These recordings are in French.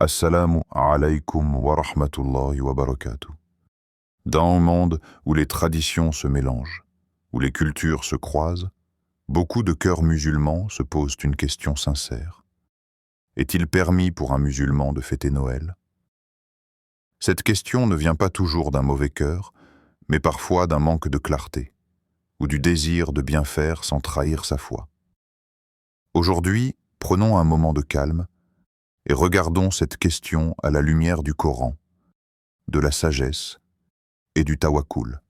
Assalamu alaykum wa rahmatullahi wa barakatuh. Dans un monde où les traditions se mélangent, où les cultures se croisent, beaucoup de cœurs musulmans se posent une question sincère. Est-il permis pour un musulman de fêter Noël? Cette question ne vient pas toujours d'un mauvais cœur, mais parfois d'un manque de clarté, ou du désir de bien faire sans trahir sa foi. Aujourd'hui, prenons un moment de calme et regardons cette question à la lumière du Coran, de la sagesse et du tawakkul.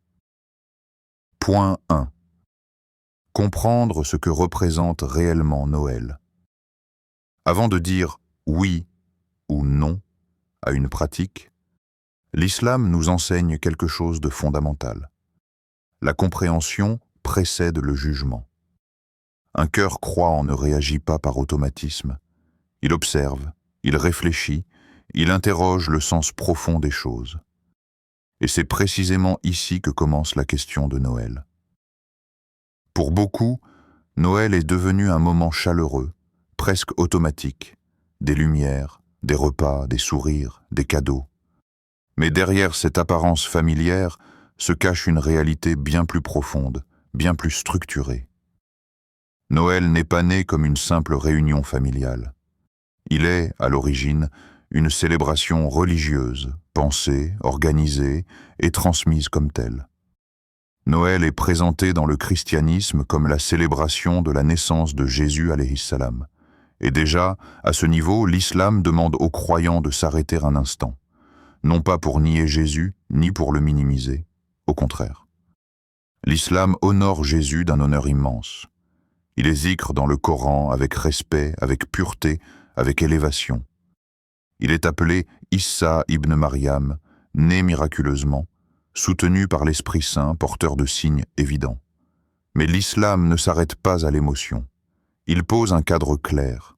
Point 1. Comprendre ce que représente réellement Noël. Avant de dire oui ou non à une pratique, l'islam nous enseigne quelque chose de fondamental. La compréhension précède le jugement. Un cœur croyant ne réagit pas par automatisme. Il observe, il réfléchit, il interroge le sens profond des choses. Et c'est précisément ici que commence la question de Noël. Pour beaucoup, Noël est devenu un moment chaleureux, presque automatique, des lumières, des repas, des sourires, des cadeaux. Mais derrière cette apparence familière se cache une réalité bien plus profonde, bien plus structurée. Noël n'est pas né comme une simple réunion familiale. Il est, à l'origine, une célébration religieuse, pensée, organisée et transmise comme telle. Noël est présenté dans le christianisme comme la célébration de la naissance de Jésus alayhi salam. Et déjà, à ce niveau, l'islam demande aux croyants de s'arrêter un instant, non pas pour nier Jésus, ni pour le minimiser, au contraire. L'islam honore Jésus d'un honneur immense. Il est zikr dans le Coran avec respect, avec pureté, avec élévation. Il est appelé Issa ibn Maryam, né miraculeusement, soutenu par l'Esprit Saint, porteur de signes évidents. Mais l'islam ne s'arrête pas à l'émotion. Il pose un cadre clair.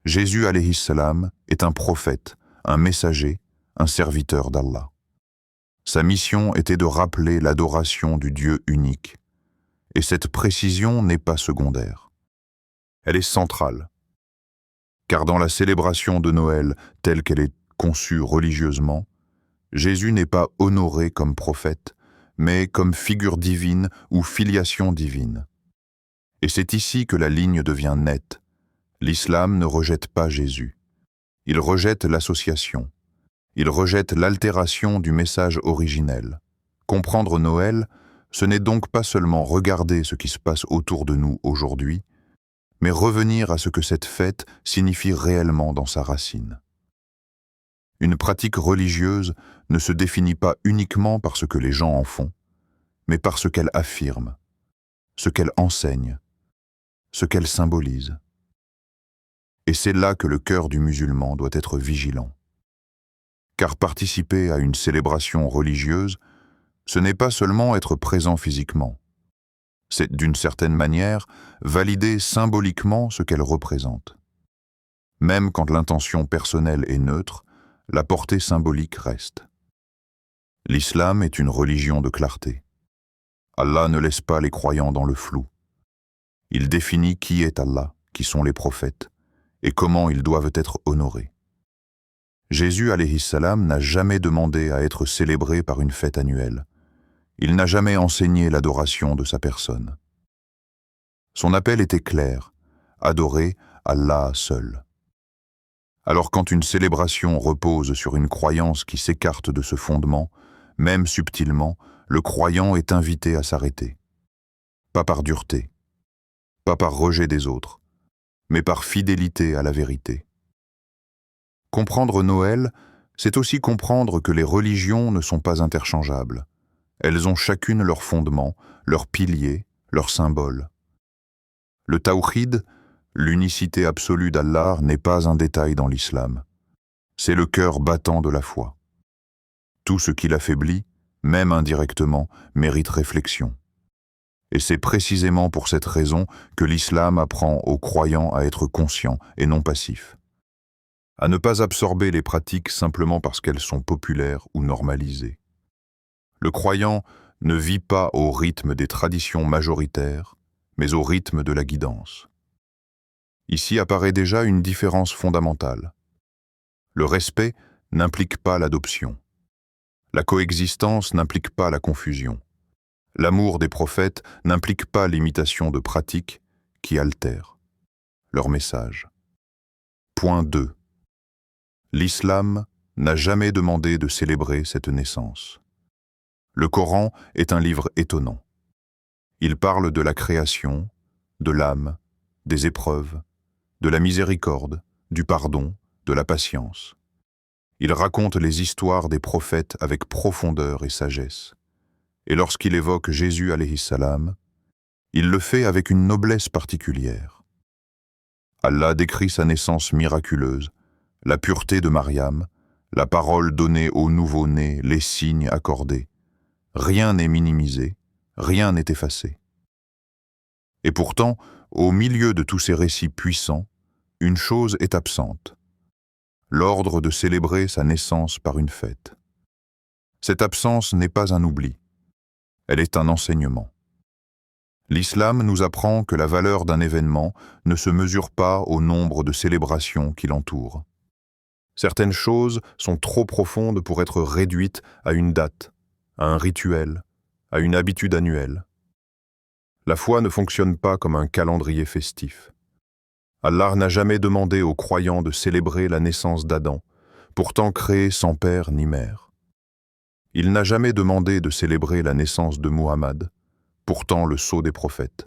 Jésus alayhi salam est un prophète, un messager, un serviteur d'Allah. Sa mission était de rappeler l'adoration du Dieu unique. Et cette précision n'est pas secondaire. Elle est centrale. Car dans la célébration de Noël telle qu'elle est conçue religieusement, Jésus n'est pas honoré comme prophète, mais comme figure divine ou filiation divine. Et c'est ici que la ligne devient nette. L'islam ne rejette pas Jésus. Il rejette l'association. Il rejette l'altération du message originel. Comprendre Noël, ce n'est donc pas seulement regarder ce qui se passe autour de nous aujourd'hui, mais revenir à ce que cette fête signifie réellement dans sa racine. Une pratique religieuse ne se définit pas uniquement par ce que les gens en font, mais par ce qu'elle affirme, ce qu'elle enseigne, ce qu'elle symbolise. Et c'est là que le cœur du musulman doit être vigilant. Car participer à une célébration religieuse, ce n'est pas seulement être présent physiquement. C'est, d'une certaine manière, valider symboliquement ce qu'elle représente. Même quand l'intention personnelle est neutre, la portée symbolique reste. L'islam est une religion de clarté. Allah ne laisse pas les croyants dans le flou. Il définit qui est Allah, qui sont les prophètes, et comment ils doivent être honorés. Jésus alayhi salam n'a jamais demandé à être célébré par une fête annuelle. Il n'a jamais enseigné l'adoration de sa personne. Son appel était clair, adorer Allah seul. Alors quand une célébration repose sur une croyance qui s'écarte de ce fondement, même subtilement, le croyant est invité à s'arrêter. Pas par dureté, pas par rejet des autres, mais par fidélité à la vérité. Comprendre Noël, c'est aussi comprendre que les religions ne sont pas interchangeables. Elles ont chacune leur fondement, leur pilier, leur symbole. Le tawhid, l'unicité absolue d'Allah, n'est pas un détail dans l'islam. C'est le cœur battant de la foi. Tout ce qui l'affaiblit, même indirectement, mérite réflexion. Et c'est précisément pour cette raison que l'islam apprend aux croyants à être conscients et non passifs. À ne pas absorber les pratiques simplement parce qu'elles sont populaires ou normalisées. Le croyant ne vit pas au rythme des traditions majoritaires, mais au rythme de la guidance. Ici apparaît déjà une différence fondamentale. Le respect n'implique pas l'adoption. La coexistence n'implique pas la confusion. L'amour des prophètes n'implique pas l'imitation de pratiques qui altèrent leur message. Point 2. L'islam n'a jamais demandé de célébrer cette naissance. Le Coran est un livre étonnant. Il parle de la création, de l'âme, des épreuves, de la miséricorde, du pardon, de la patience. Il raconte les histoires des prophètes avec profondeur et sagesse. Et lorsqu'il évoque Jésus alayhi salam, il le fait avec une noblesse particulière. Allah décrit sa naissance miraculeuse, la pureté de Mariam, la parole donnée au nouveau-né, les signes accordés. Rien n'est minimisé, rien n'est effacé. Et pourtant, au milieu de tous ces récits puissants, une chose est absente: l'ordre de célébrer sa naissance par une fête. Cette absence n'est pas un oubli, elle est un enseignement. L'islam nous apprend que la valeur d'un événement ne se mesure pas au nombre de célébrations qui l'entourent. Certaines choses sont trop profondes pour être réduites à une date, à un rituel, à une habitude annuelle. La foi ne fonctionne pas comme un calendrier festif. Allah n'a jamais demandé aux croyants de célébrer la naissance d'Adam, pourtant créé sans père ni mère. Il n'a jamais demandé de célébrer la naissance de Muhammad, pourtant le sceau des prophètes.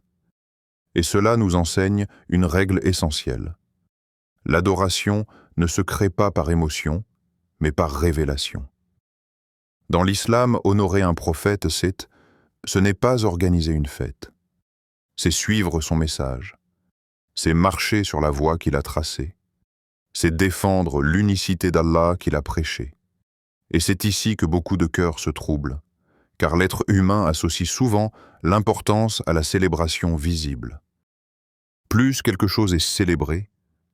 Et cela nous enseigne une règle essentielle. L'adoration ne se crée pas par émotion, mais par révélation. Dans l'islam, honorer un prophète, ce n'est pas organiser une fête. C'est suivre son message. C'est marcher sur la voie qu'il a tracée. C'est défendre l'unicité d'Allah qu'il a prêchée. Et c'est ici que beaucoup de cœurs se troublent, car l'être humain associe souvent l'importance à la célébration visible. Plus quelque chose est célébré,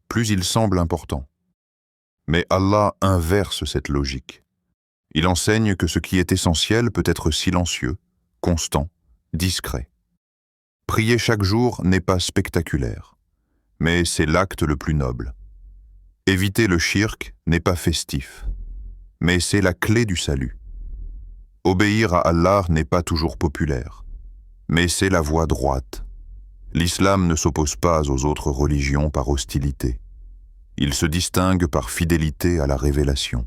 plus il semble important. Mais Allah inverse cette logique. Il enseigne que ce qui est essentiel peut être silencieux, constant, discret. Prier chaque jour n'est pas spectaculaire, mais c'est l'acte le plus noble. Éviter le shirk n'est pas festif, mais c'est la clé du salut. Obéir à Allah n'est pas toujours populaire, mais c'est la voie droite. L'islam ne s'oppose pas aux autres religions par hostilité. Il se distingue par fidélité à la révélation.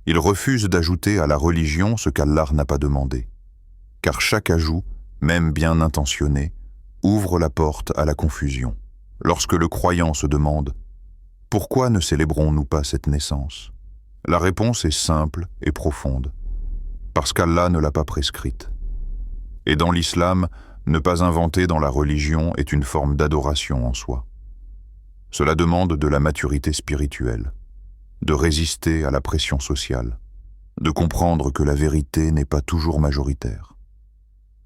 Il refuse d'ajouter à la religion ce qu'Allah n'a pas demandé. Car chaque ajout, même bien intentionné, ouvre la porte à la confusion. Lorsque le croyant se demande « Pourquoi ne célébrons-nous pas cette naissance ?» La réponse est simple et profonde. Parce qu'Allah ne l'a pas prescrite. Et dans l'islam, ne pas inventer dans la religion est une forme d'adoration en soi. Cela demande de la maturité spirituelle, de résister à la pression sociale, de comprendre que la vérité n'est pas toujours majoritaire.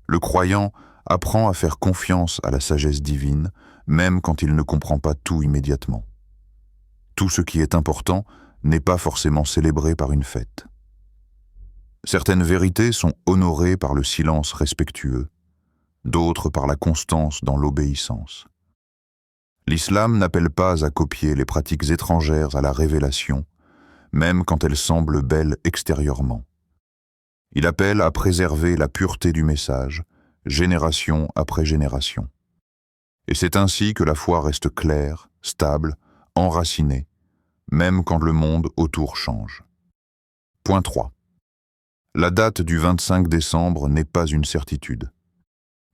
Le croyant apprend à faire confiance à la sagesse divine, même quand il ne comprend pas tout immédiatement. Tout ce qui est important n'est pas forcément célébré par une fête. Certaines vérités sont honorées par le silence respectueux, d'autres par la constance dans l'obéissance. L'islam n'appelle pas à copier les pratiques étrangères à la révélation, même quand elles semblent belles extérieurement. Il appelle à préserver la pureté du message, génération après génération. Et c'est ainsi que la foi reste claire, stable, enracinée, même quand le monde autour change. Point 3. La date du 25 décembre n'est pas une certitude.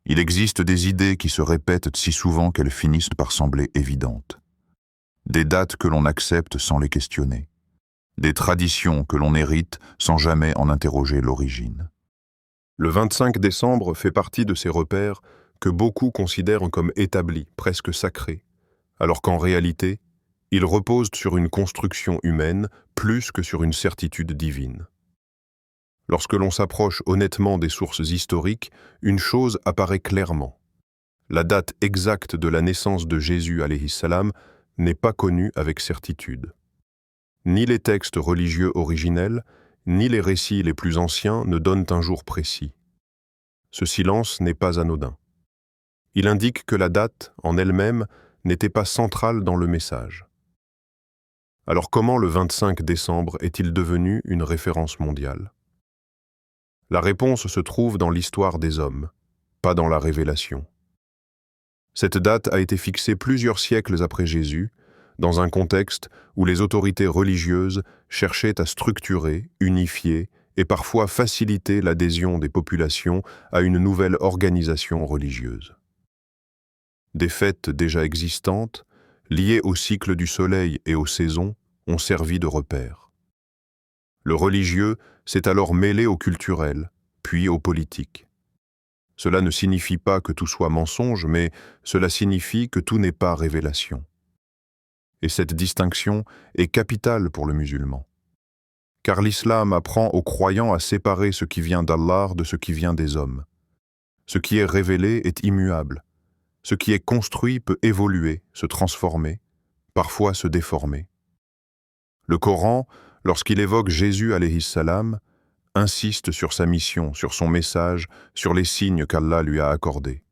Il existe des idées qui se répètent si souvent qu'elles finissent par sembler évidentes. Des dates que l'on accepte sans les questionner. Des traditions que l'on hérite sans jamais en interroger l'origine. Le 25 décembre fait partie de ces repères que beaucoup considèrent comme établis, presque sacrés, alors qu'en réalité, ils reposent sur une construction humaine plus que sur une certitude divine. Lorsque l'on s'approche honnêtement des sources historiques, une chose apparaît clairement. La date exacte de la naissance de Jésus alayhi salam n'est pas connue avec certitude. Ni les textes religieux originels, ni les récits les plus anciens ne donnent un jour précis. Ce silence n'est pas anodin. Il indique que la date, en elle-même, n'était pas centrale dans le message. Alors comment le 25 décembre est-il devenu une référence mondiale? La réponse se trouve dans l'histoire des hommes, pas dans la révélation. Cette date a été fixée plusieurs siècles après Jésus, dans un contexte où les autorités religieuses cherchaient à structurer, unifier et parfois faciliter l'adhésion des populations à une nouvelle organisation religieuse. Des fêtes déjà existantes, liées au cycle du soleil et aux saisons, ont servi de repère. Le religieux s'est alors mêlé au culturel, puis au politique. Cela ne signifie pas que tout soit mensonge, mais cela signifie que tout n'est pas révélation. Et cette distinction est capitale pour le musulman. Car l'islam apprend aux croyants à séparer ce qui vient d'Allah de ce qui vient des hommes. Ce qui est révélé est immuable. Ce qui est construit peut évoluer, se transformer, parfois se déformer. Le Coran, lorsqu'il évoque Jésus alayhi salam, insiste sur sa mission, sur son message, sur les signes qu'Allah lui a accordés.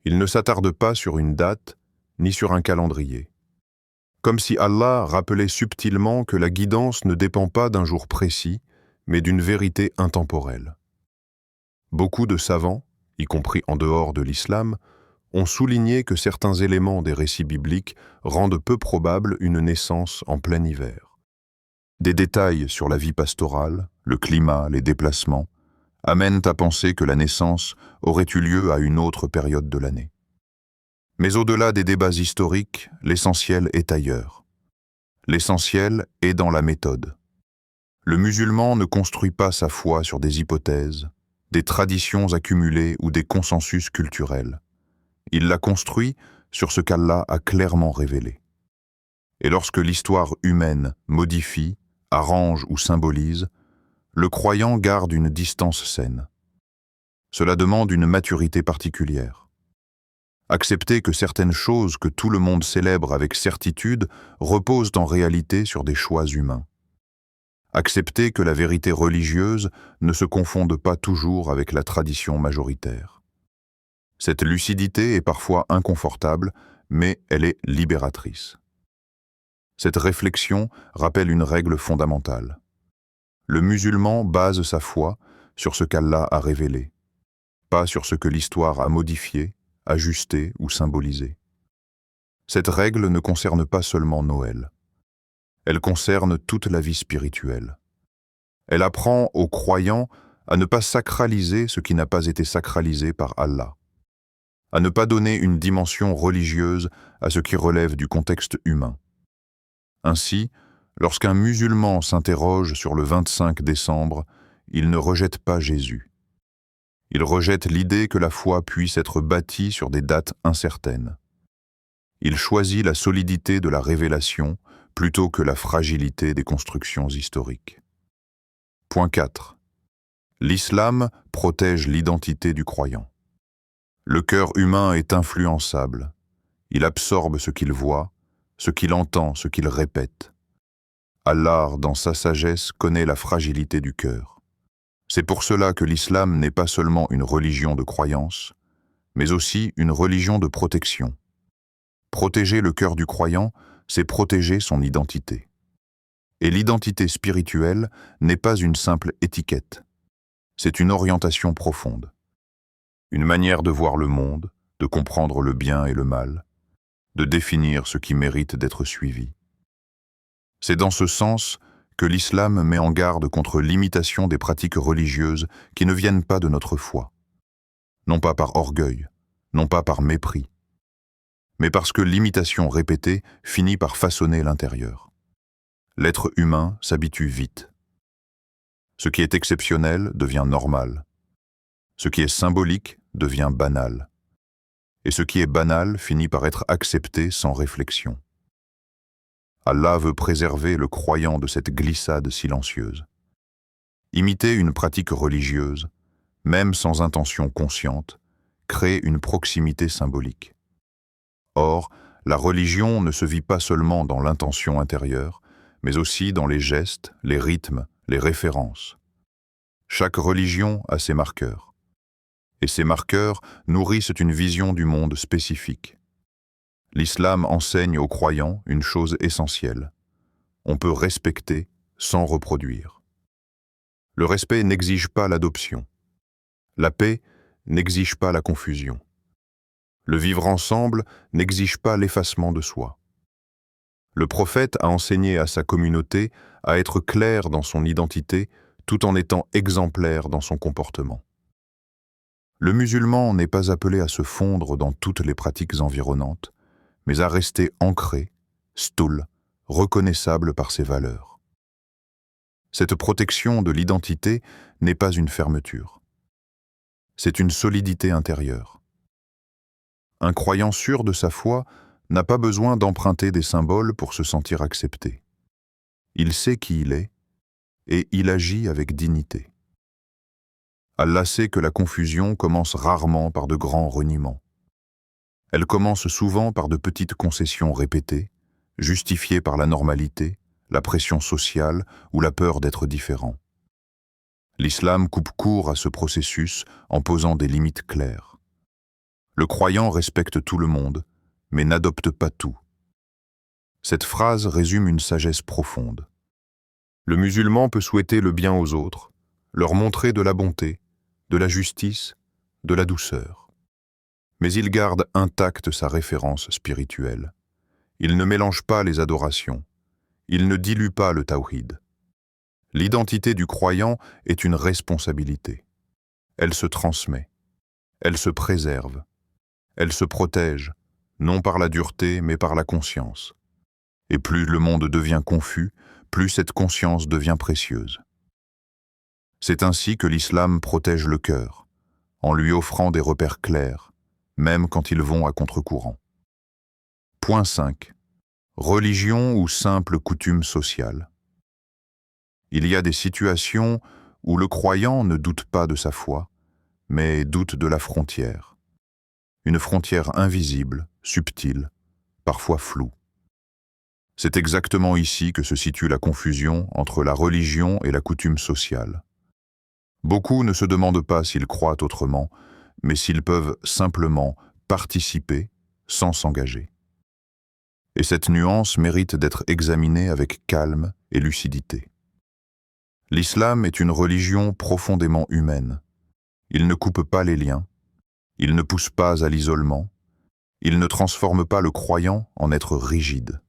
Il ne s'attarde pas sur une date, ni sur un calendrier. Comme si Allah rappelait subtilement que la guidance ne dépend pas d'un jour précis, mais d'une vérité intemporelle. Beaucoup de savants, y compris en dehors de l'islam, ont souligné que certains éléments des récits bibliques rendent peu probable une naissance en plein hiver. Des détails sur la vie pastorale, le climat, les déplacements, amènent à penser que la naissance aurait eu lieu à une autre période de l'année. Mais au-delà des débats historiques, l'essentiel est ailleurs. L'essentiel est dans la méthode. Le musulman ne construit pas sa foi sur des hypothèses, des traditions accumulées ou des consensus culturels. Il la construit sur ce qu'Allah a clairement révélé. Et lorsque l'histoire humaine modifie, arrange ou symbolise, le croyant garde une distance saine. Cela demande une maturité particulière. Accepter que certaines choses que tout le monde célèbre avec certitude reposent en réalité sur des choix humains. Accepter que la vérité religieuse ne se confonde pas toujours avec la tradition majoritaire. Cette lucidité est parfois inconfortable, mais elle est libératrice. Cette réflexion rappelle une règle fondamentale. Le musulman base sa foi sur ce qu'Allah a révélé, pas sur ce que l'histoire a modifié, ajusté ou symbolisé. Cette règle ne concerne pas seulement Noël. Elle concerne toute la vie spirituelle. Elle apprend aux croyants à ne pas sacraliser ce qui n'a pas été sacralisé par Allah, à ne pas donner une dimension religieuse à ce qui relève du contexte humain. Ainsi, lorsqu'un musulman s'interroge sur le 25 décembre, il ne rejette pas Jésus. Il rejette l'idée que la foi puisse être bâtie sur des dates incertaines. Il choisit la solidité de la révélation plutôt que la fragilité des constructions historiques. Point 4. L'islam protège l'identité du croyant. Le cœur humain est influençable. Il absorbe ce qu'il voit, ce qu'il entend, ce qu'il répète. Allah, dans sa sagesse, connaît la fragilité du cœur. C'est pour cela que l'islam n'est pas seulement une religion de croyance, mais aussi une religion de protection. Protéger le cœur du croyant, c'est protéger son identité. Et l'identité spirituelle n'est pas une simple étiquette. C'est une orientation profonde. Une manière de voir le monde, de comprendre le bien et le mal, de définir ce qui mérite d'être suivi. C'est dans ce sens que l'islam met en garde contre l'imitation des pratiques religieuses qui ne viennent pas de notre foi. Non pas par orgueil, non pas par mépris, mais parce que l'imitation répétée finit par façonner l'intérieur. L'être humain s'habitue vite. Ce qui est exceptionnel devient normal. Ce qui est symbolique devient banal. Et ce qui est banal finit par être accepté sans réflexion. Allah veut préserver le croyant de cette glissade silencieuse. Imiter une pratique religieuse, même sans intention consciente, crée une proximité symbolique. Or, la religion ne se vit pas seulement dans l'intention intérieure, mais aussi dans les gestes, les rythmes, les références. Chaque religion a ses marqueurs. Et ces marqueurs nourrissent une vision du monde spécifique. L'islam enseigne aux croyants une chose essentielle. On peut respecter sans reproduire. Le respect n'exige pas l'adoption. La paix n'exige pas la confusion. Le vivre ensemble n'exige pas l'effacement de soi. Le prophète a enseigné à sa communauté à être clair dans son identité tout en étant exemplaire dans son comportement. Le musulman n'est pas appelé à se fondre dans toutes les pratiques environnantes, mais à rester ancré, stoul, reconnaissable par ses valeurs. Cette protection de l'identité n'est pas une fermeture. C'est une solidité intérieure. Un croyant sûr de sa foi n'a pas besoin d'emprunter des symboles pour se sentir accepté. Il sait qui il est et il agit avec dignité. Allah sait que la confusion commence rarement par de grands reniements. Elle commence souvent par de petites concessions répétées, justifiées par la normalité, la pression sociale ou la peur d'être différent. L'islam coupe court à ce processus en posant des limites claires. Le croyant respecte tout le monde, mais n'adopte pas tout. Cette phrase résume une sagesse profonde. Le musulman peut souhaiter le bien aux autres, leur montrer de la bonté, de la justice, de la douceur. Mais il garde intacte sa référence spirituelle. Il ne mélange pas les adorations. Il ne dilue pas le tawhid. L'identité du croyant est une responsabilité. Elle se transmet. Elle se préserve. Elle se protège, non par la dureté, mais par la conscience. Et plus le monde devient confus, plus cette conscience devient précieuse. C'est ainsi que l'islam protège le cœur, en lui offrant des repères clairs, même quand ils vont à contre-courant. Point 5. Religion ou simple coutume sociale. Il y a des situations où le croyant ne doute pas de sa foi, mais doute de la frontière. Une frontière invisible, subtile, parfois floue. C'est exactement ici que se situe la confusion entre la religion et la coutume sociale. Beaucoup ne se demandent pas s'ils croient autrement, mais s'ils peuvent simplement participer sans s'engager. Et cette nuance mérite d'être examinée avec calme et lucidité. L'islam est une religion profondément humaine. Il ne coupe pas les liens, il ne pousse pas à l'isolement, il ne transforme pas le croyant en être rigide.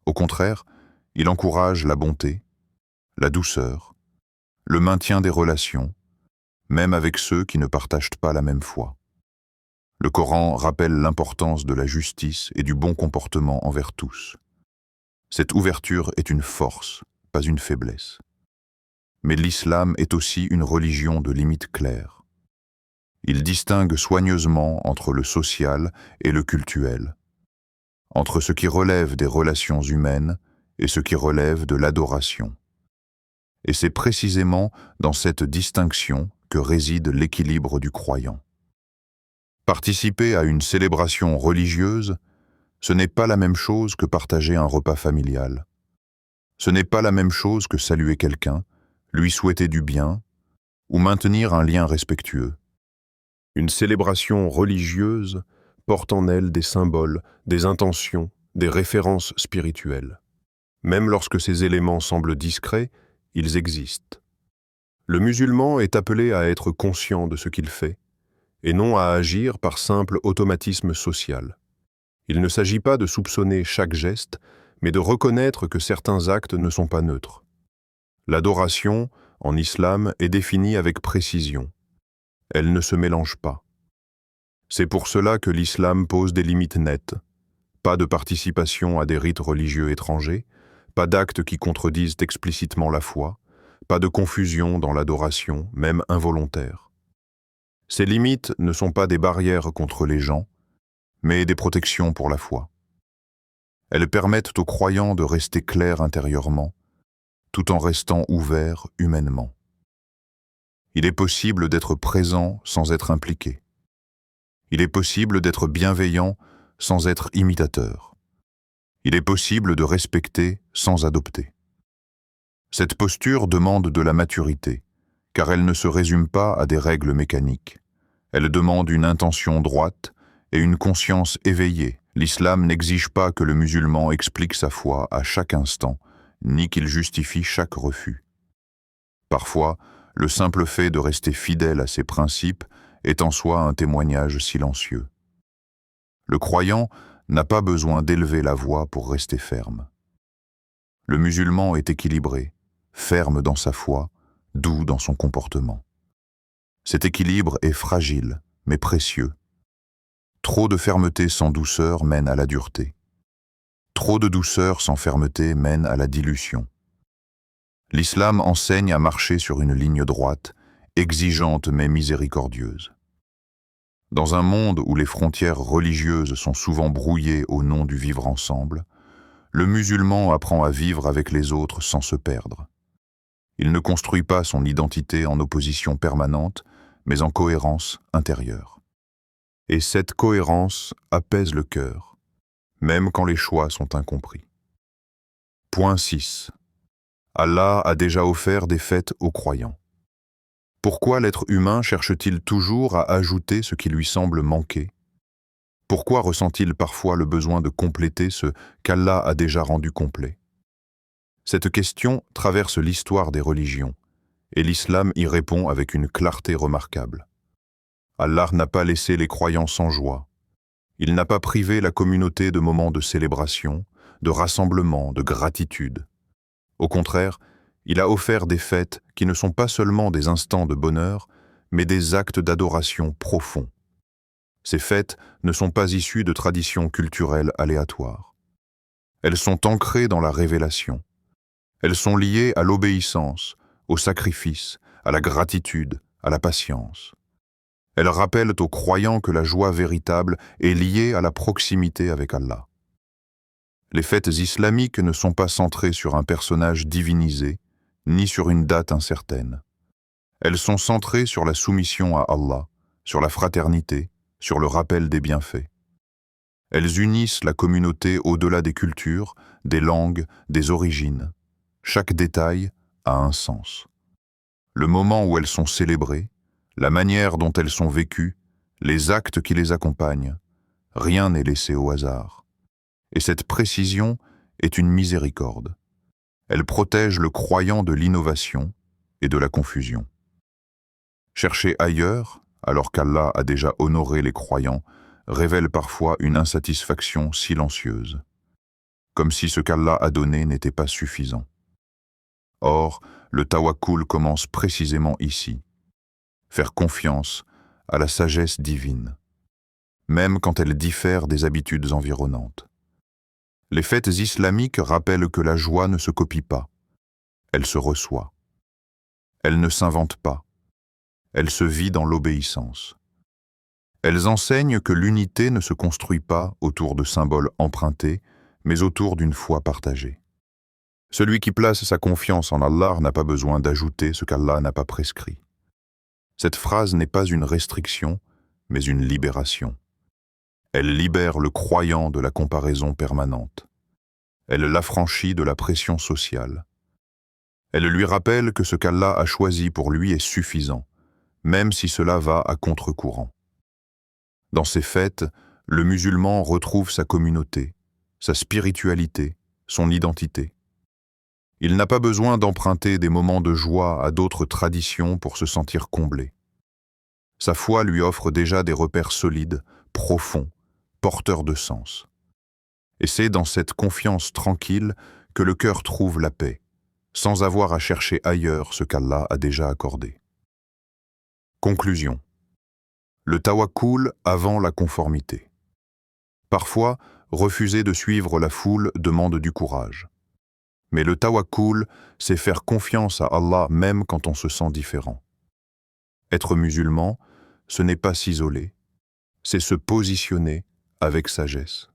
Au contraire, il encourage la bonté, la douceur, le maintien des relations, même avec ceux qui ne partagent pas la même foi. Le Coran rappelle l'importance de la justice et du bon comportement envers tous. Cette ouverture est une force, pas une faiblesse. Mais l'islam est aussi une religion de limites claires. Il distingue soigneusement entre le social et le cultuel, entre ce qui relève des relations humaines et ce qui relève de l'adoration. Et c'est précisément dans cette distinction que réside l'équilibre du croyant. Participer à une célébration religieuse, ce n'est pas la même chose que partager un repas familial. Ce n'est pas la même chose que saluer quelqu'un, lui souhaiter du bien ou maintenir un lien respectueux. Une célébration religieuse porte en elle des symboles, des intentions, des références spirituelles. Même lorsque ces éléments semblent discrets, ils existent. Le musulman est appelé à être conscient de ce qu'il fait, et non à agir par simple automatisme social. Il ne s'agit pas de soupçonner chaque geste, mais de reconnaître que certains actes ne sont pas neutres. L'adoration, en islam, est définie avec précision. Elle ne se mélange pas. C'est pour cela que l'islam pose des limites nettes. Pas de participation à des rites religieux étrangers, pas d'actes qui contredisent explicitement la foi, pas de confusion dans l'adoration, même involontaire. Ces limites ne sont pas des barrières contre les gens, mais des protections pour la foi. Elles permettent aux croyants de rester clairs intérieurement, tout en restant ouverts humainement. Il est possible d'être présent sans être impliqué. Il est possible d'être bienveillant sans être imitateur. Il est possible de respecter sans adopter. Cette posture demande de la maturité, car elle ne se résume pas à des règles mécaniques. Elle demande une intention droite et une conscience éveillée. L'islam n'exige pas que le musulman explique sa foi à chaque instant, ni qu'il justifie chaque refus. Parfois, le simple fait de rester fidèle à ses principes est en soi un témoignage silencieux. Le croyant n'a pas besoin d'élever la voix pour rester ferme. Le musulman est équilibré, ferme dans sa foi, doux dans son comportement. Cet équilibre est fragile, mais précieux. Trop de fermeté sans douceur mène à la dureté. Trop de douceur sans fermeté mène à la dilution. L'islam enseigne à marcher sur une ligne droite, exigeante mais miséricordieuse. Dans un monde où les frontières religieuses sont souvent brouillées au nom du vivre ensemble, le musulman apprend à vivre avec les autres sans se perdre. Il ne construit pas son identité en opposition permanente, mais en cohérence intérieure. Et cette cohérence apaise le cœur, même quand les choix sont incompris. Point 6. Allah a déjà offert des fêtes aux croyants. Pourquoi l'être humain cherche-t-il toujours à ajouter ce qui lui semble manquer? Pourquoi ressent-il parfois le besoin de compléter ce qu'Allah a déjà rendu complet? Cette question traverse l'histoire des religions, et l'islam y répond avec une clarté remarquable. Allah n'a pas laissé les croyants sans joie. Il n'a pas privé la communauté de moments de célébration, de rassemblement, de gratitude. Au contraire, il a offert des fêtes qui ne sont pas seulement des instants de bonheur, mais des actes d'adoration profonds. Ces fêtes ne sont pas issues de traditions culturelles aléatoires. Elles sont ancrées dans la révélation. Elles sont liées à l'obéissance, au sacrifice, à la gratitude, à la patience. Elles rappellent aux croyants que la joie véritable est liée à la proximité avec Allah. Les fêtes islamiques ne sont pas centrées sur un personnage divinisé, ni sur une date incertaine. Elles sont centrées sur la soumission à Allah, sur la fraternité, sur le rappel des bienfaits. Elles unissent la communauté au-delà des cultures, des langues, des origines. Chaque détail a un sens. Le moment où elles sont célébrées, la manière dont elles sont vécues, les actes qui les accompagnent, rien n'est laissé au hasard. Et cette précision est une miséricorde. Elle protège le croyant de l'innovation et de la confusion. Chercher ailleurs, alors qu'Allah a déjà honoré les croyants, révèle parfois une insatisfaction silencieuse, comme si ce qu'Allah a donné n'était pas suffisant. Or, le tawakkul commence précisément ici. Faire confiance à la sagesse divine, même quand elle diffère des habitudes environnantes. Les fêtes islamiques rappellent que la joie ne se copie pas, elle se reçoit. Elle ne s'invente pas, elle se vit dans l'obéissance. Elles enseignent que l'unité ne se construit pas autour de symboles empruntés, mais autour d'une foi partagée. Celui qui place sa confiance en Allah n'a pas besoin d'ajouter ce qu'Allah n'a pas prescrit. Cette phrase n'est pas une restriction, mais une libération. Elle libère le croyant de la comparaison permanente. Elle l'affranchit de la pression sociale. Elle lui rappelle que ce qu'Allah a choisi pour lui est suffisant, même si cela va à contre-courant. Dans ces fêtes, le musulman retrouve sa communauté, sa spiritualité, son identité. Il n'a pas besoin d'emprunter des moments de joie à d'autres traditions pour se sentir comblé. Sa foi lui offre déjà des repères solides, profonds, porteurs de sens. Et c'est dans cette confiance tranquille que le cœur trouve la paix, sans avoir à chercher ailleurs ce qu'Allah a déjà accordé. Conclusion. Le tawakkul avant la conformité. Parfois, refuser de suivre la foule demande du courage. Mais le tawakkul, c'est faire confiance à Allah même quand on se sent différent. Être musulman, ce n'est pas s'isoler, c'est se positionner avec sagesse.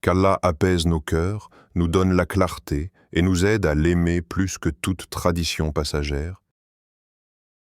Qu'Allah apaise nos cœurs, nous donne la clarté et nous aide à l'aimer plus que toute tradition passagère,